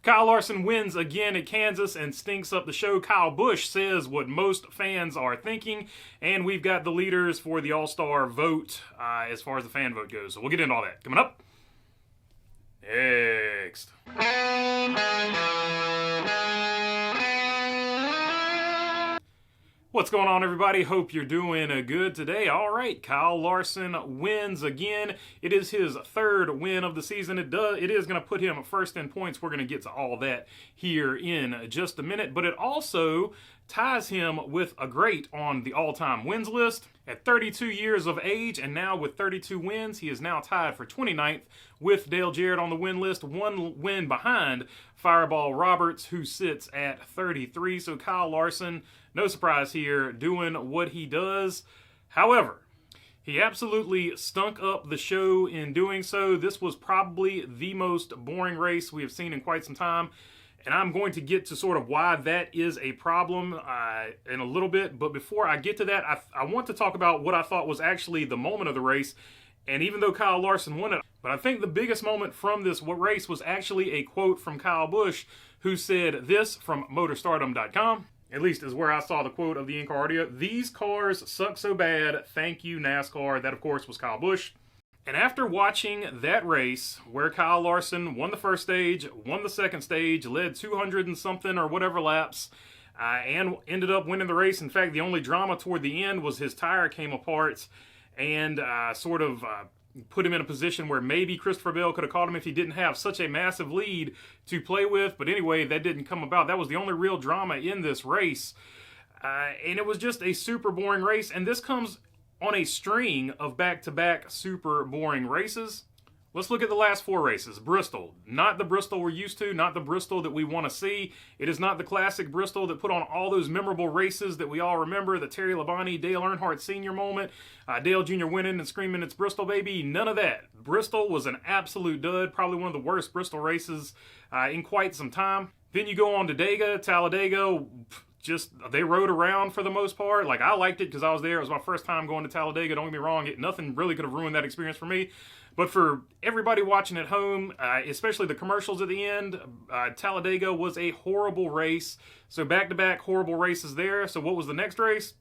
Kyle Larson wins again at Kansas and stinks up the show. Kyle Busch says what most fans are thinking, and we've got the leaders for the AllStar Vote as far as the fan vote goes. So we'll get into all that coming up next. What's going on, everybody? Hope you're doing good today. All right, Kyle Larson wins again. It is his third win of the season. It is going to put him first in points. We're going to get to all that here in just a minute, but it also ties him with a great on the all-time wins list. At 32 years of age and now with 32 wins, he is now tied for 29th with Dale Jarrett on the win list, one win behind Fireball Roberts, who sits at 33. So Kyle Larson, no surprise here, doing what he does. However, he absolutely stunk up the show in doing so. This was probably the most boring race we have seen in quite some time. And I'm going to get to sort of why that is a problem in a little bit. But before I get to that, I want to talk about what I thought was actually the moment of the race. And even though Kyle Larson won it, but I think the biggest moment from this race was actually a quote from Kyle Busch, who said this from motorstardom.com. At least is where I saw the quote of the in-car audio. "These cars suck so bad. Thank you, NASCAR." That, of course, was Kyle Busch. And after watching that race where Kyle Larson won the first stage, won the second stage, led 200 and something or whatever laps, and ended up winning the race. In fact, the only drama toward the end was his tire came apart and sort of put him in a position where maybe Christopher Bell could have caught him if he didn't have such a massive lead to play with. But anyway, that didn't come about. That was the only real drama in this race. And it was just a super boring race. And this comes on a string of back-to-back super boring races. Let's look at the last four races. Bristol, not the Bristol we're used to, not the Bristol that we want to see. It is not the classic Bristol that put on all those memorable races that we all remember, the Terry Labonte, Dale Earnhardt Sr. moment, Dale Jr. winning and screaming, "It's Bristol, baby." None of that. Bristol was an absolute dud, probably one of the worst Bristol races in quite some time. Then you go on to Talladega, just they rode around for the most part. Like, I liked it because I was there. It was my first time going to Talladega. Don't get me wrong, nothing really could have ruined that experience for me. But for everybody watching at home, especially the commercials at the end, Talladega was a horrible race. So back-to-back horrible races there. So what was the next race?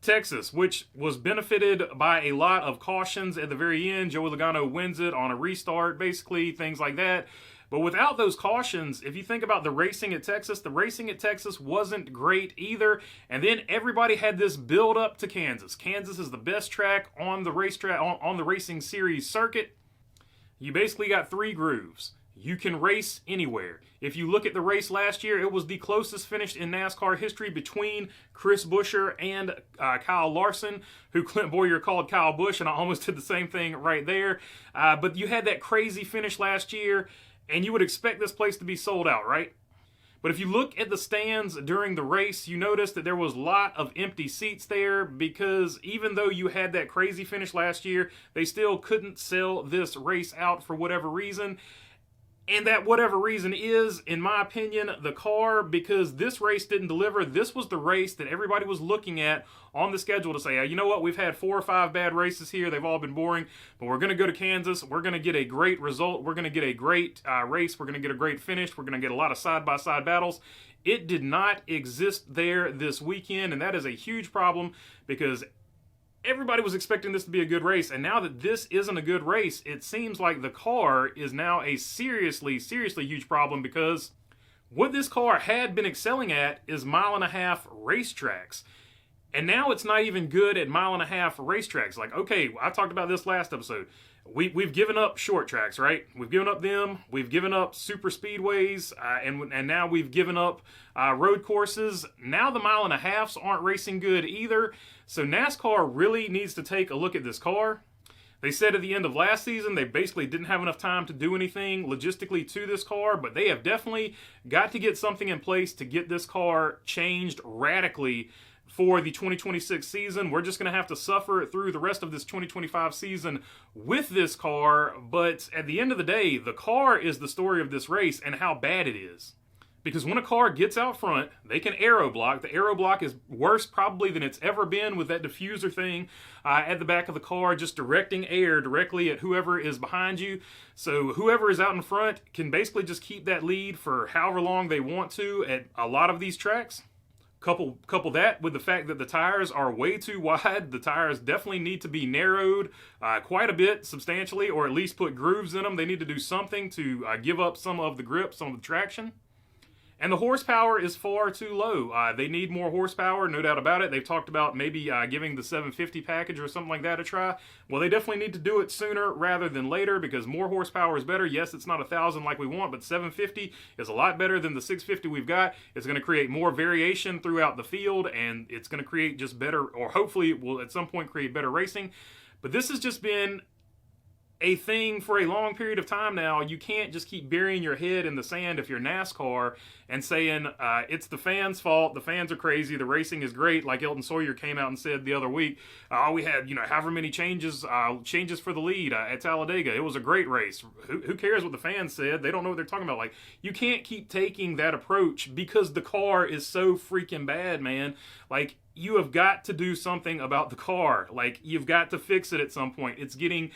Texas, which was benefited by a lot of cautions at the very end. Joey Logano wins it on a restart, basically, things like that. But without those cautions, if you think about the racing at Texas wasn't great either. And then everybody had this build up to Kansas. Kansas is the best track on the racetrack on the racing series circuit. You basically got three grooves. You can race anywhere. If you look at the race last year, it was the closest finish in NASCAR history between Chris Buescher and Kyle Larson, who Clint Boyer called Kyle Busch, and I almost did the same thing right there. But you had that crazy finish last year, and you would expect this place to be sold out, right? But if you look at the stands during the race, you notice that there was a lot of empty seats there because even though you had that crazy finish last year, they still couldn't sell this race out for whatever reason. And that whatever reason is, in my opinion, the car, because this race didn't deliver. This was the race that everybody was looking at on the schedule to say, you know what, we've had 4 or 5 bad races here. They've all been boring, but we're going to go to Kansas. We're going to get a great result. We're going to get a great race. We're going to get a great finish. We're going to get a lot of side-by-side battles. It did not exist there this weekend, and that is a huge problem because everybody was expecting this to be a good race, and now that this isn't a good race, it seems like the car is now a seriously huge problem because what this car had been excelling at is 1.5 mile racetracks. And now it's not even good at 1.5 mile racetracks. Like, okay, I talked about this last episode. We've given up short tracks, right? We've given up them. We've given up super speedways, and now we've given up road courses. Now the 1.5 miles aren't racing good either. So NASCAR really needs to take a look at this car. They said at the end of last season they basically didn't have enough time to do anything logistically to this car, but they have definitely got to get something in place to get this car changed radically for the 2026 season. We're just going to have to suffer through the rest of this 2025 season with this car, but at the end of the day, the car is the story of this race and how bad it is. Because when a car gets out front, they can aero block. The aero block is worse probably than it's ever been with that diffuser thing at the back of the car, just directing air directly at whoever is behind you. So whoever is out in front can basically just keep that lead for however long they want to at a lot of these tracks. Couple that with the fact that the tires are way too wide. The tires definitely need to be narrowed quite a bit, substantially, or at least put grooves in them. They need to do something to give up some of the grip, some of the traction. And the horsepower is far too low. They need more horsepower, no doubt about it. They've talked about maybe giving the 750 package or something like that a try. Well, they definitely need to do it sooner rather than later because more horsepower is better. Yes, it's not 1,000 like we want, but 750 is a lot better than the 650 we've got. It's going to create more variation throughout the field, and it's going to create just better, or hopefully it will at some point create better racing. But this has just been a thing for a long period of time now. You can't just keep burying your head in the sand if you're NASCAR and saying it's the fans' fault, the fans are crazy, the racing is great, like Elton Sawyer came out and said the other week. We had, however many changes for the lead at Talladega. It was a great race. Who cares what the fans said? They don't know what they're talking about. Like, you can't keep taking that approach because the car is so freaking bad, man. Like, you have got to do something about the car. Like, you've got to fix it at some point. It's getting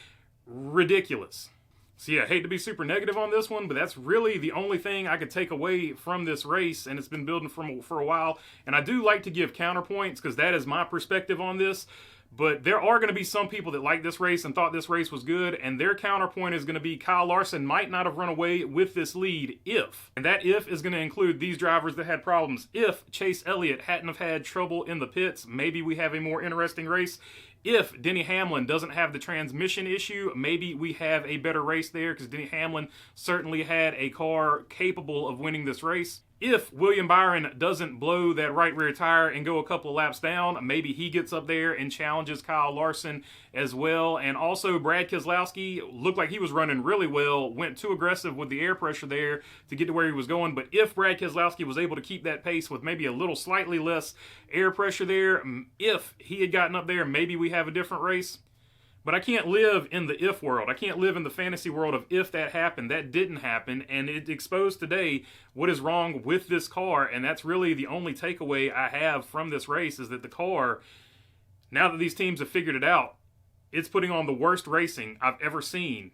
ridiculous. So yeah, I hate to be super negative on this one, but that's really the only thing I could take away from this race, and it's been building for a while. And I do like to give counterpoints because that is my perspective on this. But there are going to be some people that like this race and thought this race was good, and their counterpoint is going to be Kyle Larson might not have run away with this lead if, and that if is going to include these drivers that had problems. If Chase Elliott hadn't have had trouble in the pits, maybe we have a more interesting race. If Denny Hamlin doesn't have the transmission issue, maybe we have a better race there because Denny Hamlin certainly had a car capable of winning this race. If William Byron doesn't blow that right rear tire and go a couple of laps down, maybe he gets up there and challenges Kyle Larson as well. And also Brad Keselowski looked like he was running really well, went too aggressive with the air pressure there to get to where he was going. But if Brad Keselowski was able to keep that pace with maybe a little slightly less air pressure there, if he had gotten up there, maybe we have a different race. But I can't live in the if world. I can't live in the fantasy world of if that happened. That didn't happen, and it exposed today what is wrong with this car, and that's really the only takeaway I have from this race is that the car, now that these teams have figured it out, it's putting on the worst racing I've ever seen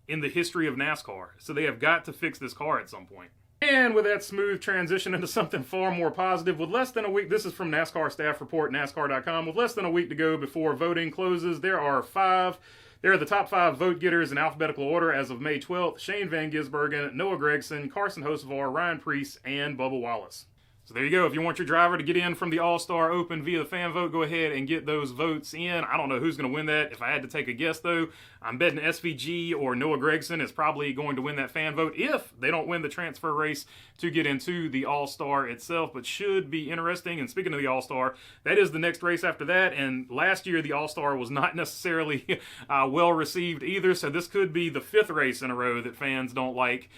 in the history of NASCAR. So they have got to fix this car at some point. And with that smooth transition into something far more positive, with less than a week, this is from NASCAR Staff Report, NASCAR.com, with less than a week to go before voting closes, there are the top 5 vote getters in alphabetical order as of May 12th, Shane Van Gisbergen, Noah Gragson, Carson Hocevar, Ryan Preece, and Bubba Wallace. So there you go. If you want your driver to get in from the All-Star Open via the fan vote, go ahead and get those votes in. I don't know who's going to win that. If I had to take a guess, though, I'm betting SVG or Noah Gragson is probably going to win that fan vote if they don't win the transfer race to get into the All-Star itself, but should be interesting. And speaking of the All-Star, that is the next race after that, and last year the All-Star was not necessarily well received either, so this could be the 5th race in a row that fans don't like.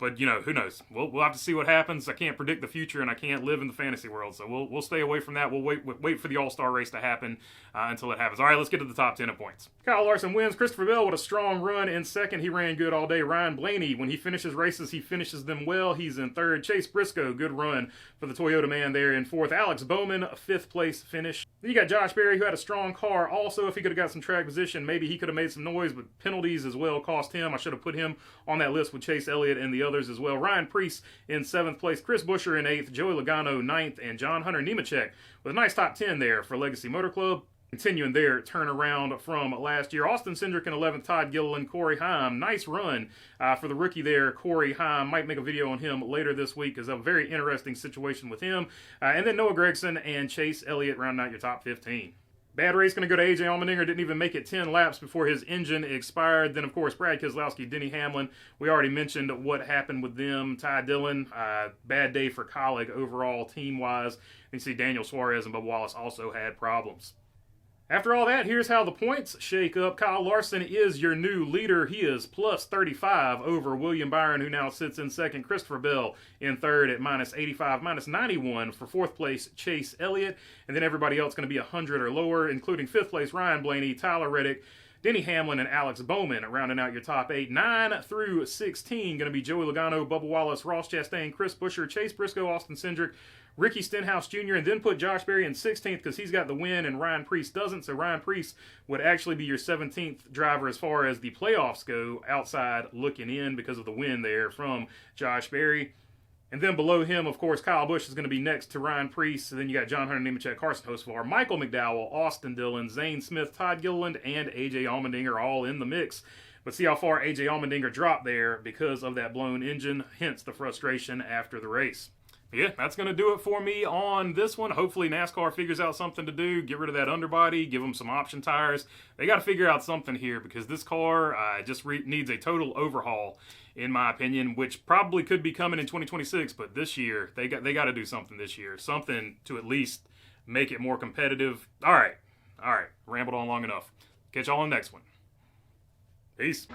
But, who knows? We'll have to see what happens. I can't predict the future, and I can't live in the fantasy world, so we'll stay away from that. We'll wait for the All-Star race to happen until it happens. All right, let's get to the top 10 at points. Kyle Larson wins. Christopher Bell with a strong run in 2nd. He ran good all day. Ryan Blaney, when he finishes races, he finishes them well. He's in 3rd. Chase Briscoe, good run for the Toyota man there in 4th. Alex Bowman, a 5th place finish. Then you got Josh Berry, who had a strong car. Also, if he could have got some track position, maybe he could have made some noise, but penalties as well cost him. I should have put him on that list with Chase Elliott and the others as well. Ryan Preece in 7th place, Chris Buescher in 8th, Joey Logano 9th, and John Hunter Nemechek with a nice top 10 there for Legacy Motor Club. Continuing their turnaround from last year. Austin Cindric in 11th, Todd Gilliland, Corey Heim. Nice run for the rookie there, Corey Heim. Might make a video on him later this week because a very interesting situation with him. And then Noah Gragson and Chase Elliott rounding out your top 15. Bad race going to go to A.J. Allmendinger. Didn't even make it 10 laps before his engine expired. Then, of course, Brad Keselowski, Denny Hamlin. We already mentioned what happened with them. Ty Dillon, bad day for Colleague overall team-wise. You see Daniel Suarez and Bubba Wallace also had problems. After all that, here's how the points shake up. Kyle Larson is your new leader. He is plus 35 over William Byron, who now sits in 2nd. Christopher Bell in 3rd at minus 85, minus 91 for 4th place, Chase Elliott. And then everybody else going to be 100 or lower, including 5th place, Ryan Blaney, Tyler Reddick, Denny Hamlin and Alex Bowman rounding out your top 8. 9 through 16 going to be Joey Logano, Bubba Wallace, Ross Chastain, Chris Buescher, Chase Briscoe, Austin Cindric, Ricky Stenhouse Jr., and then put Josh Berry in 16th because he's got the win and Ryan Preece doesn't. So Ryan Preece would actually be your 17th driver as far as the playoffs go, outside looking in because of the win there from Josh Berry. And then below him, of course, Kyle Busch is going to be next to Ryan Preece. And then you got John Hunter Nemechek, Carson Hocevar, Michael McDowell, Austin Dillon, Zane Smith, Todd Gilliland, and A.J. Allmendinger all in the mix. But see how far A.J. Allmendinger dropped there because of that blown engine, hence the frustration after the race. Yeah, that's going to do it for me on this one. Hopefully NASCAR figures out something to do. Get rid of that underbody. Give them some option tires. They got to figure out something here because this car just needs a total overhaul, in my opinion, which probably could be coming in 2026. But this year, they got to do something this year. Something to at least make it more competitive. All right. Rambled on long enough. Catch y'all on the next one. Peace.